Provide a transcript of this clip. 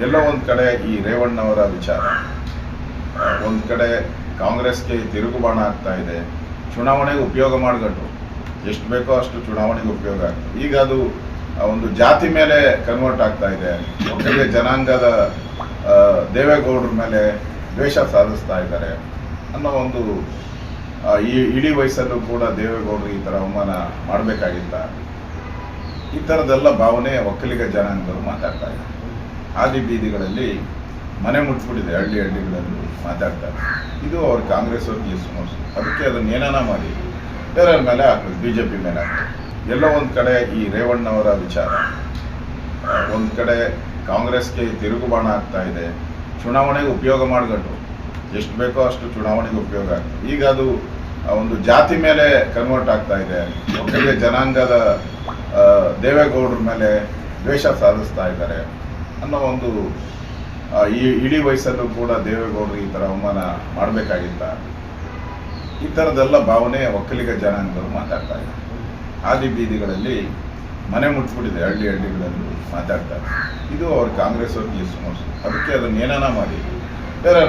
ಎಲ್ಲೋ ಒಂದು ಕಡೆ ಈ ರೇವಣ್ಣವರ ವಿಚಾರ ಒಂದು ಕಡೆ ಕಾಂಗ್ರೆಸ್ಗೆ ತಿರುಗುಬಾಣ ಆಗ್ತಾ ಇದೆ. ಚುನಾವಣೆಗೆ ಉಪಯೋಗ ಮಾಡಿಕೊಂಡು ಎಷ್ಟು ಬೇಕೋ ಅಷ್ಟು ಚುನಾವಣೆಗೆ ಉಪಯೋಗ ಆಗ್ತದೆ. ಈಗ ಅದು ಒಂದು ಜಾತಿ ಮೇಲೆ ಕನ್ವರ್ಟ್ ಆಗ್ತಾ ಇದೆ. ಒಕ್ಕಲಿಗ ಜನಾಂಗದ ದೇವೇಗೌಡರ ಮೇಲೆ ದ್ವೇಷ ಸಾಧಿಸ್ತಾ ಇದ್ದಾರೆ ಅನ್ನೋ ಒಂದು ಈ ಇಡೀ ವಯಸ್ಸಲ್ಲೂ ಕೂಡ ದೇವೇಗೌಡರು ಈ ಥರ ಅವಮಾನ ಮಾಡಬೇಕಾಗಿತ್ತ, ಈ ಥರದ್ದೆಲ್ಲ ಭಾವನೆ ಒಕ್ಕಲಿಗ ಜನಾಂಗದವರು ಮಾತಾಡ್ತಾ ಇದ್ದಾರೆ. ಆದಿ ಬೀದಿಗಳಲ್ಲಿ ಮನೆ ಮುಟ್ಬಿಟ್ಟಿದೆ, ಹಳ್ಳಿಗಳಲ್ಲಿ ಮಾತಾಡ್ತಾರೆ. ಇದು ಅವ್ರು ಕಾಂಗ್ರೆಸ್ ಅವ್ರಿಗೆ ಸಮಸ್ಯೆ. ಅದಕ್ಕೆ ಅದನ್ನ ಏನಾನ ಮಾಡಿ ಬೇರೆಯವ್ರ ಮೇಲೆ ಹಾಕ್ಬೇಕು, BJP ಮೇಲೆ ಹಾಕ್ಬೇಕು. ಎಲ್ಲೋ ಒಂದು ಕಡೆ ಈ ರೇವಣ್ಣವರ ವಿಚಾರ ಒಂದು ಕಡೆ ಕಾಂಗ್ರೆಸ್ಗೆ ತಿರುಗುಬಾಣ ಆಗ್ತಾ ಇದೆ. ಚುನಾವಣೆಗೆ ಉಪಯೋಗ ಮಾಡಿಕೊಂಡು ಎಷ್ಟು ಬೇಕೋ ಅಷ್ಟು ಚುನಾವಣೆಗೆ ಉಪಯೋಗ ಆಗ್ತದೆ. ಈಗ ಅದು ಒಂದು ಜಾತಿ ಮೇಲೆ ಕನ್ವರ್ಟ್ ಆಗ್ತಾ ಇದೆ. ಒಕ್ಕಲಿಗ ಜನಾಂಗದ ದೇವೇಗೌಡರ ಮೇಲೆ ದ್ವೇಷ ಸಾಧಿಸ್ತಾ ಇದ್ದಾರೆ ಅನ್ನೋ ಒಂದು ಈ ಇಡೀ ವಯಸ್ಸಲ್ಲೂ ಕೂಡ ದೇವೇಗೌಡರು ಈ ಥರ ಅವಮಾನ ಮಾಡಬೇಕಾಗಿತ್ತ, ಈ ಥರದ್ದೆಲ್ಲ ಭಾವನೆ ಒಕ್ಕಲಿಗ ಜನಾಂಗದವರು ಮಾತಾಡ್ತಾ ಇದ್ದಾರೆ. ಆದಿ ಬೀದಿಗಳಲ್ಲಿ ಮನೆ ಮುಟ್ಬಿಟ್ಟಿದೆ, ಹಳ್ಳಿಗಳಲ್ಲಿ ಮಾತಾಡ್ತಾರೆ. ಇದು ಅವ್ರು ಕಾಂಗ್ರೆಸ್ ಅವ್ರಿಗೆ ಸಮಸ್ಯೆ. ಅದಕ್ಕೆ ಅದನ್ನ ಏನಾನ ಮಾಡಿ ಬೇರೆ